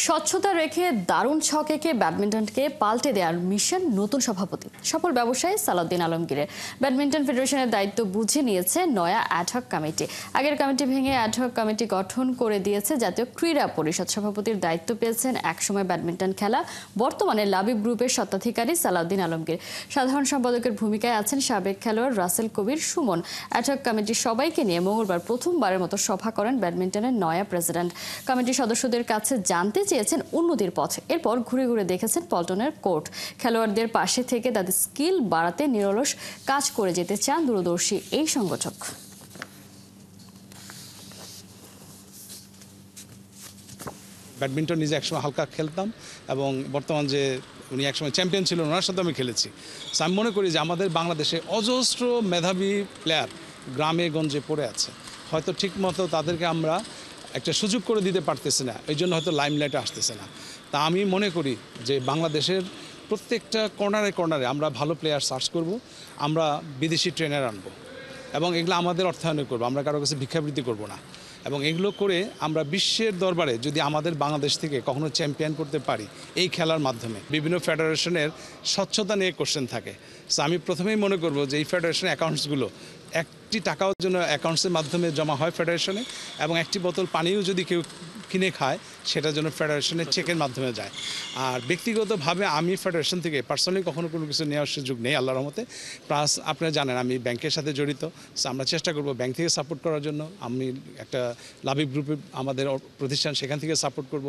স্বচ্ছতা রেখে দারুণ ছক এঁকে ব্যাডমিন্টনকে পাল্টে দেওয়ার মিশন নতুন সভাপতি সফল ব্যবসায়ী সালাউদ্দিন আলমগীরের। ব্যাডমিন্টন ফেডারেশনের দায়িত্ব বুঝে নিয়েছে নয়া অ্যাডহক কমিটি। আগের কমিটি ভেঙে অ্যাডহক কমিটি গঠন করে দিয়েছে জাতীয় ক্রীড়া পরিষদ। সভাপতির দায়িত্ব পেয়েছেন একসময় ব্যাডমিন্টন খেলা বর্তমানে লাবিব গ্রুপের স্বত্বাধিকারী সালাউদ্দিন আলমগীর। সাধারণ সম্পাদকের ভূমিকায় আছেন সাবেক খেলোয়াড় রাসেল কবির সুমন। অ্যাডহক কমিটির সবাইকে নিয়ে মঙ্গলবার প্রথমবারের মতো সভা করেন ব্যাডমিন্টনের নয়া প্রেসিডেন্ট। কমিটির সদস্যদের কাছে জানতে চেয়েছেন উন্নতির পথ। এরপর ঘুরে ঘুরে দেখেছেন পল্টনের কোর্ট। খেলোয়াড়দের পাশে থেকে তাদের স্কিল বাড়াতে নিরলস কাজ করে যেতে চান দূরদর্শী এই সংগঠক। ব্যাডমিন্টন নিজে একসময় হালকা খেলতাম এবং বর্তমান যে উনি একসময় চ্যাম্পিয়ন ছিলেন ওনার সাথে আমি খেলেছি। সো আমি মনে করি যে আমাদের বাংলাদেশে অজস্র মেধাবী প্লেয়ার গ্রামে গঞ্জে পড়ে আছে, হয়তো ঠিকমতো তাদেরকে আমরা একটা সুযোগ করে দিতে পারতেছি না, এই জন্য হয়তো লাইমলাইটে আসতেছে না। তা আমি মনে করি যে বাংলাদেশের প্রত্যেকটা কর্নারে কর্নারে আমরা ভালো প্লেয়ার সার্চ করব, আমরা বিদেশি ট্রেনার আনবো এবং এগুলো আমাদের অর্থায়নে করবো, আমরা কারো কাছে ভিক্ষাবৃত্তি করব না। এবং এগুলো করে আমরা বিশ্বের দরবারে যদি আমাদের বাংলাদেশ থেকে কখনো চ্যাম্পিয়ন করতে পারি এই খেলার মাধ্যমে। বিভিন্ন ফেডারেশনের স্বচ্ছতা নিয়ে কোশ্চেন থাকে। সো আমি প্রথমেই মনে করব যে এই ফেডারেশন অ্যাকাউন্টসগুলো একটি টাকাও জন্য অ্যাকাউন্টসের মাধ্যমে জমা হয় ফেডারেশনে, এবং একটি বোতল পানিও যদি কেউ কিনে খায় সেটার জন্য ফেডারেশনের চেকের মাধ্যমে যায়। আর ব্যক্তিগতভাবে আমি ফেডারেশন থেকে পার্সোনালি কখনো কোনো কিছু নেওয়ার সুযোগ নেই আল্লাহর রহমতে। প্লাস আপনারা জানেন আমি ব্যাংকের সাথে জড়িত, সো আমরা চেষ্টা করব ব্যাংক থেকে সাপোর্ট করার জন্য। আমি একটা লাবিব গ্রুপে আমাদের প্রতিষ্ঠান, সেখান থেকে সাপোর্ট করব।